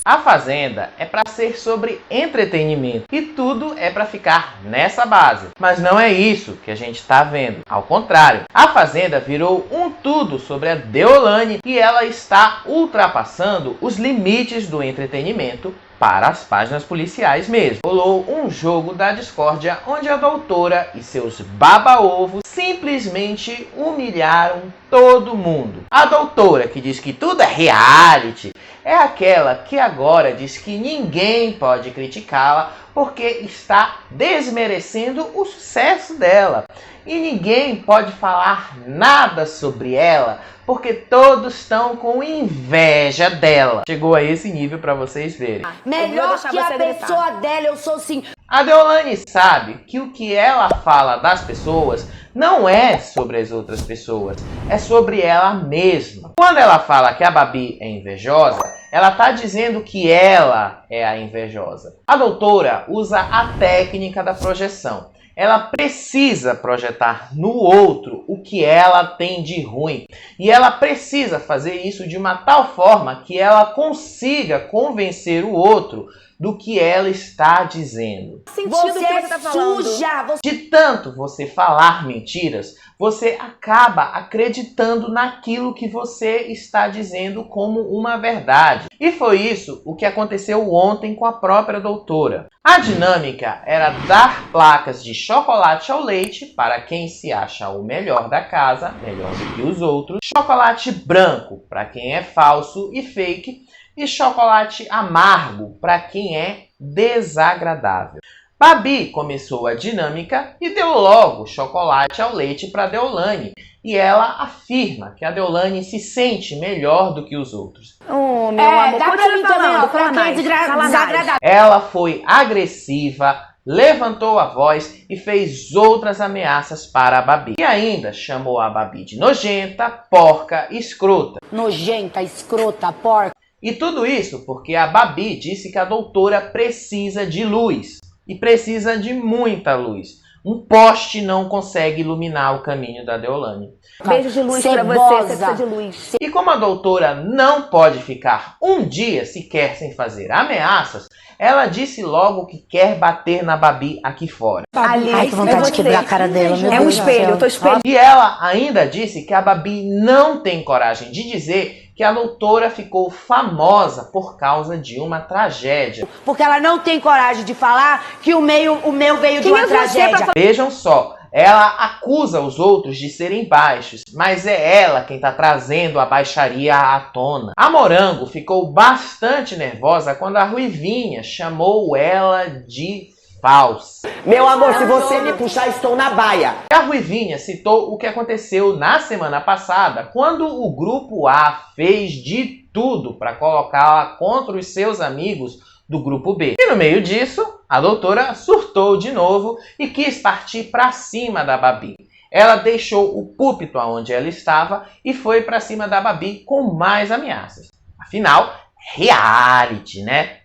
A Fazenda é para ser sobre entretenimento e tudo é para ficar nessa base. Mas não é isso que a gente está vendo. Ao contrário, a Fazenda virou um tudo sobre a Deolane e ela está ultrapassando os limites do entretenimento para as páginas policiais mesmo. Rolou um jogo da discórdia onde a doutora e seus baba-ovos simplesmente humilharam todo mundo. A doutora, que diz que tudo é reality, é aquela que agora diz que ninguém pode criticá-la porque está desmerecendo o sucesso dela. E ninguém pode falar nada sobre ela porque todos estão com inveja dela. Chegou a esse nível para vocês verem. Melhor que a pessoa dela, eu sou sim. A Deolane sabe que o que ela fala das pessoas não é sobre as outras pessoas, é sobre ela mesma. Quando ela fala que a Babi é invejosa, ela está dizendo que ela é a invejosa. A doutora usa a técnica da projeção. Ela precisa projetar no outro o que ela tem de ruim. E ela precisa fazer isso de uma tal forma que ela consiga convencer o outro do que ela está dizendo. Você é suja! De tanto você falar mentiras, você acaba acreditando naquilo que você está dizendo como uma verdade. E foi isso o que aconteceu ontem com a própria doutora. A dinâmica era dar placas de chocolate ao leite para quem se acha o melhor da casa, melhor do que os outros, chocolate branco para quem é falso e fake, e chocolate amargo para quem é desagradável. Babi começou a dinâmica e deu logo chocolate ao leite para Deolane. E ela afirma que a Deolane se sente melhor do que os outros. Oh, meu amor, dá pra mim também, ó, pra quem é desagradável. Ela foi agressiva, levantou a voz e fez outras ameaças para a Babi. E ainda chamou a Babi de nojenta, porca e escrota. Nojenta, escrota, porca. E tudo isso porque a Babi disse que a doutora precisa de luz. E precisa de muita luz. Um poste não consegue iluminar o caminho da Deolane. Beijo de luz pra você precisa de luz. E como a doutora não pode ficar um dia sequer sem fazer ameaças, ela disse logo que quer bater na Babi aqui fora. Ai, que vontade de quebrar a cara dela. É um espelho, eu tô espelhando. E ela ainda disse que a Babi não tem coragem de dizer que a doutora ficou famosa por causa de uma tragédia. Porque ela não tem coragem de falar que o meu veio de uma tragédia. Vejam só, ela acusa os outros de serem baixos, mas é ela quem está trazendo a baixaria à tona. A Morango ficou bastante nervosa quando a Ruivinha chamou ela de falsa. Meu amor, se você me puxar, estou na baia. A Ruivinha citou o que aconteceu na semana passada, quando o grupo A fez de tudo para colocá-la contra os seus amigos do grupo B. E no meio disso, a doutora surtou de novo e quis partir para cima da Babi. Ela deixou o púlpito onde ela estava e foi para cima da Babi com mais ameaças. Afinal, reality, né?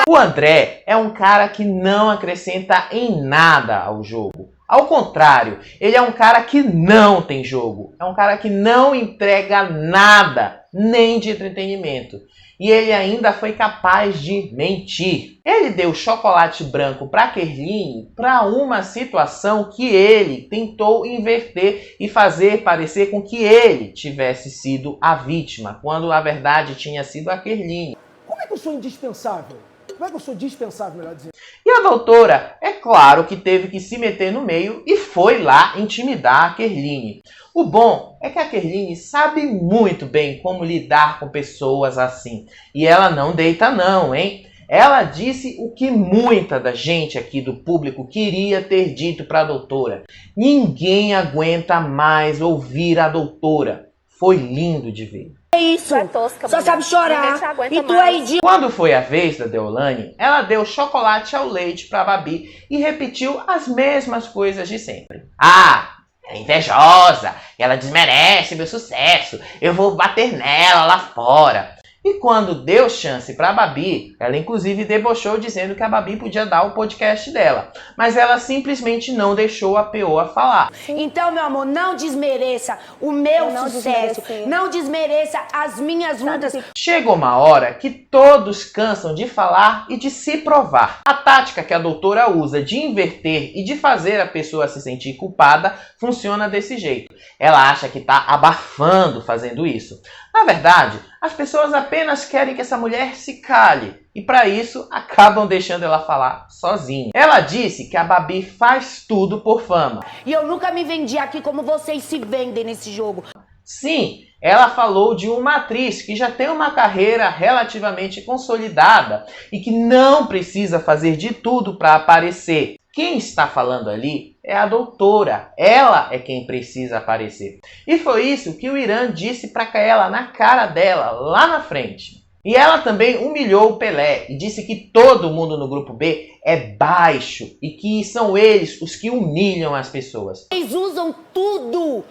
O André é um cara que não acrescenta em nada ao jogo. Ao contrário, ele é um cara que não tem jogo. É um cara que não entrega nada, nem de entretenimento. E ele ainda foi capaz de mentir. Ele deu chocolate branco para Kerline para uma situação que ele tentou inverter e fazer parecer com que ele tivesse sido a vítima, quando a verdade tinha sido a Kerline. Como é que eu sou indispensável? Como é que eu sou dispensável, melhor dizendo? E a doutora, é claro que teve que se meter no meio e foi lá intimidar a Kerline. O bom é que a Kerline sabe muito bem como lidar com pessoas assim. E ela não deita não, hein? Ela disse o que muita da gente aqui do público queria ter dito para a doutora. Ninguém aguenta mais ouvir a doutora. Foi lindo de ver. É isso, é tosca, só sabe chorar. E tu é idiota. Quando foi a vez da Deolane, ela deu chocolate ao leite para a Babi e repetiu as mesmas coisas de sempre. Ah, ela é invejosa, ela desmerece meu sucesso, eu vou bater nela lá fora. E quando deu chance para a Babi, ela inclusive debochou dizendo que a Babi podia dar o podcast dela. Mas ela simplesmente não deixou a Peoa falar. Então, meu amor, não desmereça o meu sucesso. Não desmereça as minhas lutas. Chegou uma hora que todos cansam de falar e de se provar. A tática que a doutora usa de inverter e de fazer a pessoa se sentir culpada funciona desse jeito. Ela acha que está abafando fazendo isso. Na verdade, as pessoas apenas querem que essa mulher se cale e para isso acabam deixando ela falar sozinha. Ela disse que a Babi faz tudo por fama. E eu nunca me vendi aqui como vocês se vendem nesse jogo. Sim, ela falou de uma atriz que já tem uma carreira relativamente consolidada e que não precisa fazer de tudo para aparecer. Quem está falando ali é a doutora. Ela é quem precisa aparecer. E foi isso que o Irã disse para ela na cara dela, lá na frente. E ela também humilhou o Pelé e disse que todo mundo no grupo B é baixo e que são eles os que humilham as pessoas. Vocês usam tudo,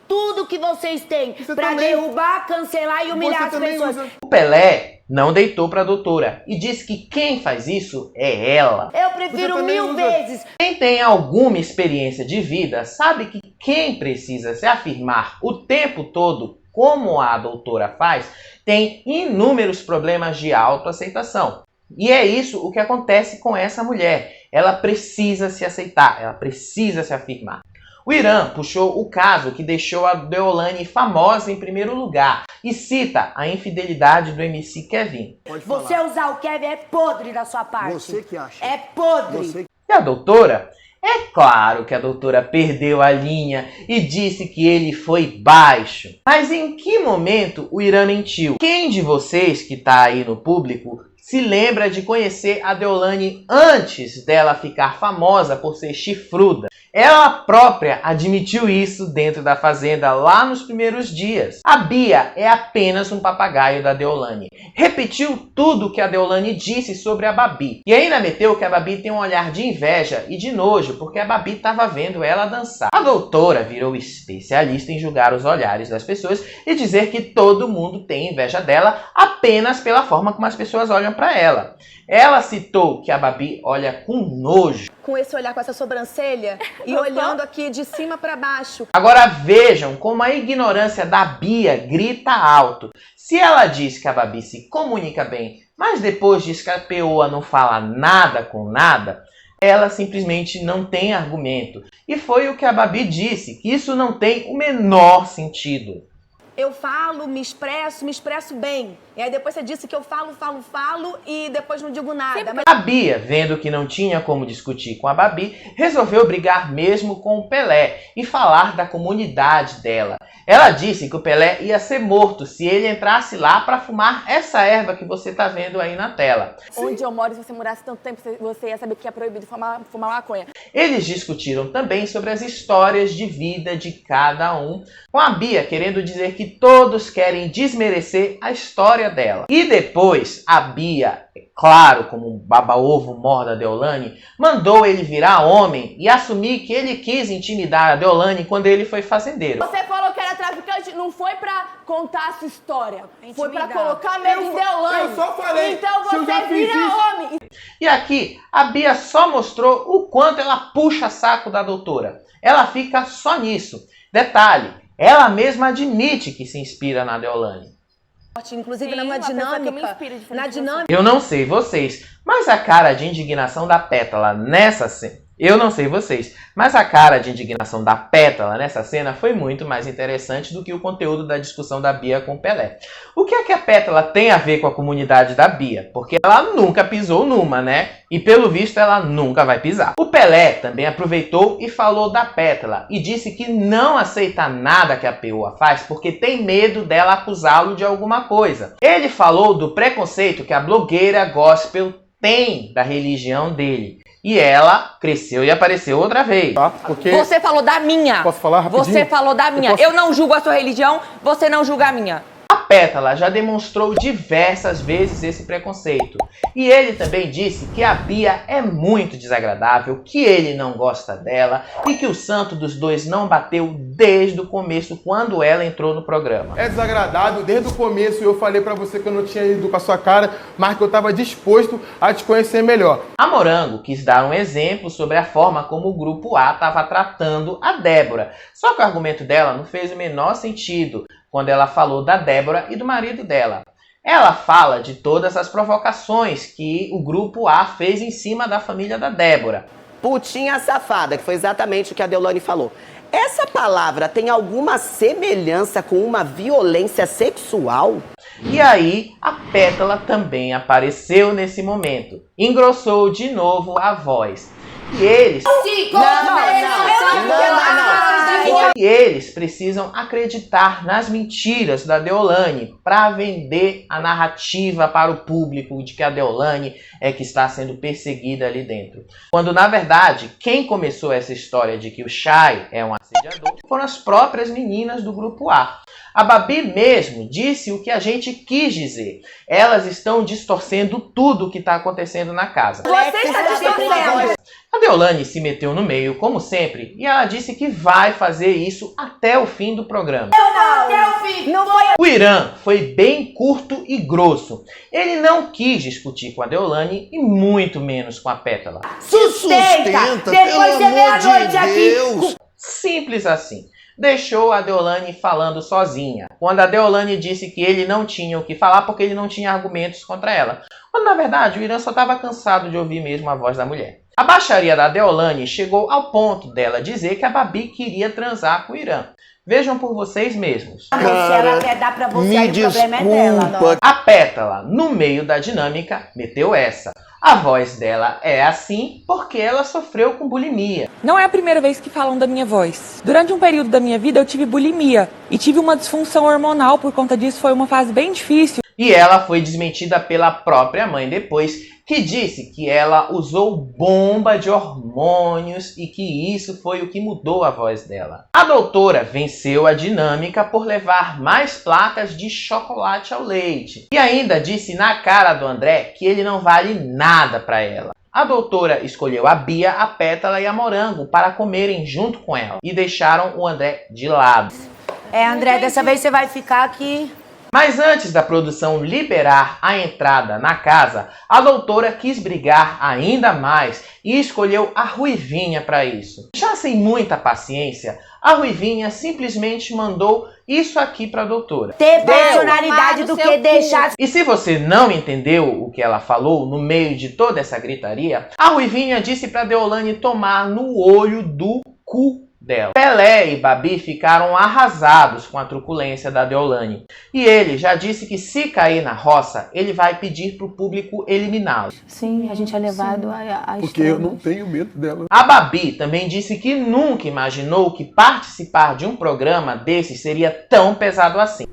tudo que vocês têm pra derrubar, cancelar e humilhar as pessoas. O Pelé não deitou para a doutora e disse que quem faz isso é ela. Eu prefiro 1000 vezes. Quem tem alguma experiência de vida sabe que quem precisa se afirmar o tempo todo, como a doutora faz, tem inúmeros problemas de autoaceitação. E é isso o que acontece com essa mulher. Ela precisa se aceitar, ela precisa se afirmar. O Irã puxou o caso que deixou a Deolane famosa em primeiro lugar e cita a infidelidade do MC Kevin. Você usar o Kevin é podre da sua parte. Você que acha. É podre. E a doutora? É claro que a doutora perdeu a linha e disse que ele foi baixo. Mas em que momento o Irã mentiu? Quem de vocês que está aí no público se lembra de conhecer a Deolane antes dela ficar famosa por ser chifruda? Ela própria admitiu isso dentro da Fazenda lá nos primeiros dias. A Bia é apenas um papagaio da Deolane. Repetiu tudo o que a Deolane disse sobre a Babi. E ainda meteu que a Babi tem um olhar de inveja e de nojo, porque a Babi estava vendo ela dançar. A doutora virou especialista em julgar os olhares das pessoas e dizer que todo mundo tem inveja dela apenas pela forma como as pessoas olham para ela. Ela citou que a Babi olha com nojo. Com esse olhar, com essa sobrancelha e olhando aqui de cima para baixo. Agora vejam como a ignorância da Bia grita alto. Se ela diz que a Babi se comunica bem, mas depois diz que a Peoa não fala nada com nada, ela simplesmente não tem argumento. E foi o que a Babi disse, que isso não tem o menor sentido. Eu falo, me expresso bem. E aí depois você disse que eu falo e depois não digo nada. Mas... A Bia, vendo que não tinha como discutir com a Babi, resolveu brigar mesmo com o Pelé e falar da comunidade dela. Ela disse que o Pelé ia ser morto se ele entrasse lá para fumar essa erva que você está vendo aí na tela. Onde eu moro, se você morasse tanto tempo, você ia saber que é proibido fumar maconha. Eles discutiram também sobre as histórias de vida de cada um, com a Bia querendo dizer que todos querem desmerecer a história dela. E depois, a Bia, claro, como um baba-ovo mor da Deolane, mandou ele virar homem e assumir que ele quis intimidar a Deolane quando ele foi fazendeiro. Você falou que era traficante, não foi pra contar a sua história. Foi pra colocar medo em Deolane. Eu só falei. Então Se eu já você fiz vira isso. homem. E aqui, a Bia só mostrou o quanto ela puxa saco da doutora. Ela fica só nisso. Detalhe, ela mesma admite que se inspira na Deolane. Inclusive, Sim, na uma pessoa que eu me dinâmica, inspiro diferente na de você. dinâmica. Eu não sei vocês, mas a cara de indignação da Pétala nessa cena... Eu não sei vocês, mas a cara de indignação da Pétala nessa cena foi muito mais interessante do que o conteúdo da discussão da Bia com o Pelé. O que é que a Pétala tem a ver com a comunidade da Bia? Porque ela nunca pisou numa, né? E pelo visto ela nunca vai pisar. O Pelé também aproveitou e falou da Pétala e disse que não aceita nada que a Peoa faz porque tem medo dela acusá-lo de alguma coisa. Ele falou do preconceito que a blogueira gospel tem da religião dele. E ela cresceu e apareceu outra vez. Tá? Porque... Você falou da minha. Posso falar rapidinho? Você falou da minha. Eu não julgo a sua religião, você não julga a minha. A Pétala já demonstrou diversas vezes esse preconceito. E ele também disse que a Bia é muito desagradável, que ele não gosta dela e que o santo dos dois não bateu desde o começo, quando ela entrou no programa. É desagradável, desde o começo eu falei pra você que eu não tinha ido com a sua cara, mas que eu tava disposto a te conhecer melhor. A Morango quis dar um exemplo sobre a forma como o Grupo A estava tratando a Débora. Só que o argumento dela não fez o menor sentido quando ela falou da Débora e do marido dela. Ela fala de todas as provocações que o Grupo A fez em cima da família da Débora. Putinha safada, que foi exatamente o que a Deolane falou. Essa palavra tem alguma semelhança com uma violência sexual? E aí, a Pétala também apareceu nesse momento. Engrossou de novo a voz. E eles... E eles precisam acreditar nas mentiras da Deolane para vender a narrativa para o público de que a Deolane é que está sendo perseguida ali dentro. Quando, na verdade, quem começou essa história de que o Chay é um assediador foram as próprias meninas do Grupo A. A Babi mesmo disse o que a gente quis dizer. Elas estão distorcendo tudo o que está acontecendo na casa. Você está distorcendo. A Deolane se meteu no meio, como sempre, e ela disse que vai fazer isso até o fim do programa. O Irã foi bem curto e grosso. Ele não quis discutir com a Deolane e muito menos com a Pétala. Sustenta! Depois de meia-noite aqui. Simples assim. Deixou a Deolane falando sozinha, quando a Deolane disse que ele não tinha o que falar porque ele não tinha argumentos contra ela. Quando na verdade o Irã só estava cansado de ouvir mesmo a voz da mulher. A baixaria da Deolane chegou ao ponto dela dizer que a Babi queria transar com o Irã. Vejam por vocês mesmos. Se ela quer dar pra você, aí o problema é dela. Não. A Pétala, no meio da dinâmica, meteu essa. A voz dela é assim porque ela sofreu com bulimia. Não é a primeira vez que falam da minha voz. Durante um período da minha vida eu tive bulimia e tive uma disfunção hormonal. Por conta disso foi uma fase bem difícil. E ela foi desmentida pela própria mãe depois, que disse que ela usou bomba de hormônios e que isso foi o que mudou a voz dela. A doutora venceu a dinâmica por levar mais placas de chocolate ao leite. E ainda disse na cara do André que ele não vale nada para ela. A doutora escolheu a Bia, a Pétala e a Morango para comerem junto com ela e deixaram o André de lado. André, dessa vez você vai ficar aqui. Mas antes da produção liberar a entrada na casa, a doutora quis brigar ainda mais e escolheu a Ruivinha para isso. Já sem muita paciência, a Ruivinha simplesmente mandou isso aqui para a doutora. Ter personalidade do que deixar... E se você não entendeu o que ela falou no meio de toda essa gritaria, a Ruivinha disse para Deolane tomar no olho do cu dela. Pelé e Babi ficaram arrasados com a truculência da Deolane. E ele já disse que se cair na roça, ele vai pedir pro público eliminá-lo. Sim, a gente é levado a Porque eu não tenho medo dela. A Babi também disse que nunca imaginou que participar de um programa desse seria tão pesado assim.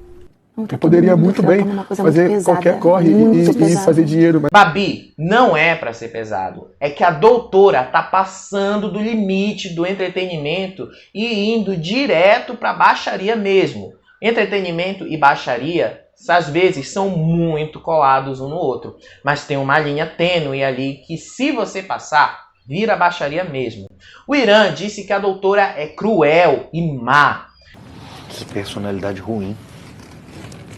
Eu poderia muito bem fazer qualquer corre e fazer dinheiro. Mas... Babi, não é para ser pesado. É que a doutora tá passando do limite do entretenimento e indo direto para baixaria mesmo. Entretenimento e baixaria, às vezes, são muito colados um no outro. Mas tem uma linha tênue ali que, se você passar, vira baixaria mesmo. O Irã disse que a doutora é cruel e má. Que personalidade ruim.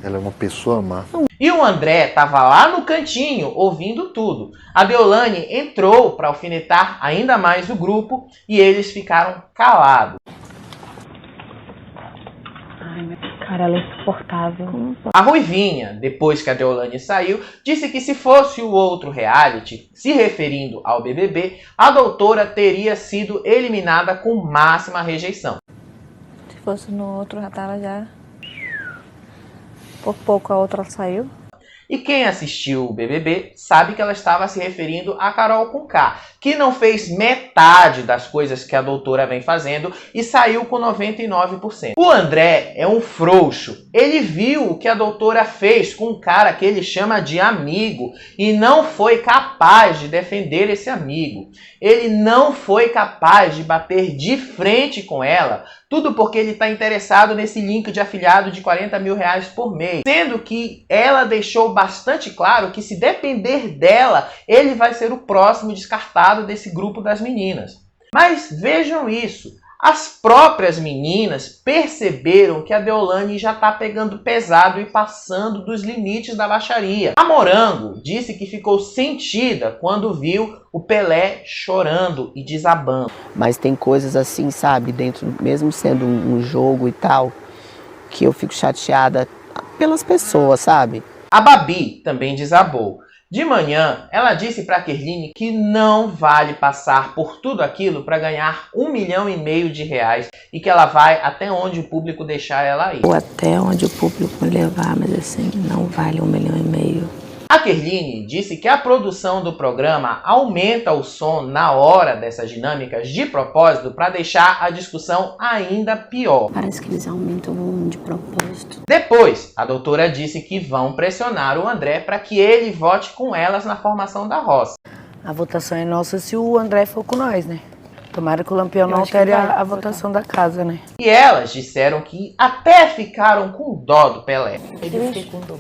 Ela é uma pessoa má. E o André tava lá no cantinho, ouvindo tudo. A Deolane entrou para alfinetar ainda mais o grupo e eles ficaram calados. Ai, meu cara, ela é insuportável. A Ruivinha, depois que a Deolane saiu, disse que se fosse o outro reality, se referindo ao BBB, a doutora teria sido eliminada com máxima rejeição. Se fosse no outro, já tava já... Por pouco a outra saiu. E quem assistiu o BBB sabe que ela estava se referindo a Carol Conká, que não fez metade das coisas que a doutora vem fazendo e saiu com 99%. O André é um frouxo. Ele viu o que a doutora fez com um cara que ele chama de amigo e não foi capaz de defender esse amigo. Ele não foi capaz de bater de frente com ela Tudo porque ele está interessado nesse link de afiliado de 40 mil reais por mês. Sendo que ela deixou bastante claro que se depender dela, ele vai ser o próximo descartado desse grupo das meninas. Mas vejam isso. As próprias meninas perceberam que a Deolane já está pegando pesado e passando dos limites da baixaria. A Morango disse que ficou sentida quando viu o Pelé chorando e desabando. Mas tem coisas assim, sabe, dentro, mesmo sendo um jogo e tal, que eu fico chateada pelas pessoas, sabe? A Babi também desabou. De manhã, ela disse para a Kerline que não vale passar por tudo aquilo para ganhar 1,5 milhão de reais e que ela vai até onde o público deixar ela ir. Ou até onde o público me levar, mas assim, não vale 1,5 milhão. A Kerline disse que a produção do programa aumenta o som na hora dessas dinâmicas de propósito para deixar a discussão ainda pior. Parece que eles aumentam o volume de propósito. Depois, a doutora disse que vão pressionar o André para que ele vote com elas na formação da roça. A votação é nossa se o André for com nós, né? Tomara que o Lampião não altere a votação da casa, né? E elas disseram que até ficaram com dó do Pelé. Eu fiquei com dó.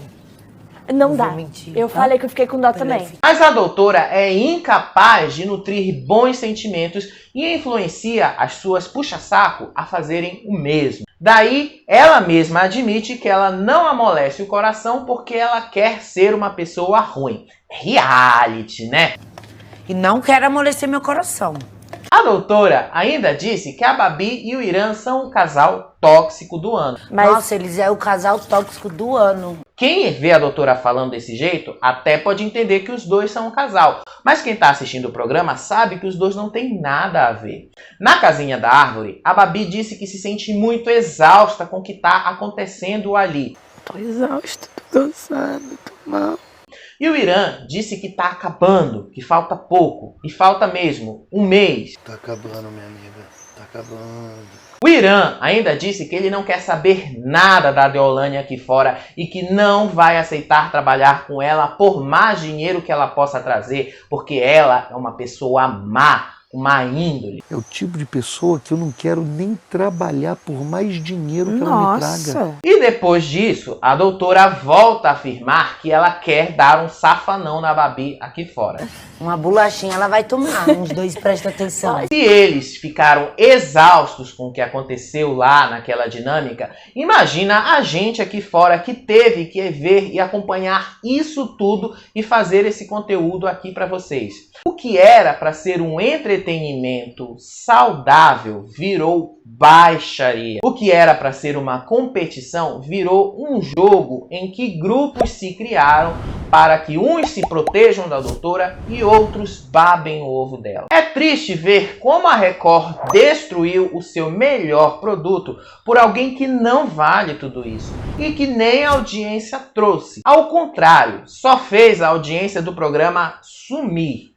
Não dá. Eu falei que eu fiquei com dó também. Mas a doutora é incapaz de nutrir bons sentimentos e influencia as suas puxa-saco a fazerem o mesmo. Daí, ela mesma admite que ela não amolece o coração porque ela quer ser uma pessoa ruim. Reality, né? E não quero amolecer meu coração. A doutora ainda disse que a Babi e o Irã são o casal tóxico do ano. Nossa, eles é o casal tóxico do ano. Quem vê a doutora falando desse jeito até pode entender que os dois são um casal. Mas quem está assistindo o programa sabe que os dois não têm nada a ver. Na casinha da árvore, a Babi disse que se sente muito exausta com o que está acontecendo ali. Tô exausta, tô cansada, tô mal. E o Irã disse que tá acabando, que falta pouco. E falta mesmo, 1 mês. Tá acabando, minha amiga. Tá acabando. O Irã ainda disse que ele não quer saber nada da Deolane aqui fora e que não vai aceitar trabalhar com ela por mais dinheiro que ela possa trazer, porque ela é uma pessoa má, má índole. É o tipo de pessoa que eu não quero nem trabalhar por mais dinheiro que ela me traga. E depois disso, a doutora volta a afirmar que ela quer dar um safanão na Babi aqui fora. Uma bolachinha ela vai tomar, uns 2 prestem atenção. Se eles ficaram exaustos com o que aconteceu lá naquela dinâmica, imagina a gente aqui fora que teve que ver e acompanhar isso tudo e fazer esse conteúdo aqui para vocês. O que era para ser um entretenimento saudável virou baixaria. O que era para ser uma competição virou um jogo em que grupos se criaram para que uns se protejam da doutora e outros babem o ovo dela. É triste ver como a Record destruiu o seu melhor produto por alguém que não vale tudo isso e que nem a audiência trouxe. Ao contrário, só fez a audiência do programa sumir.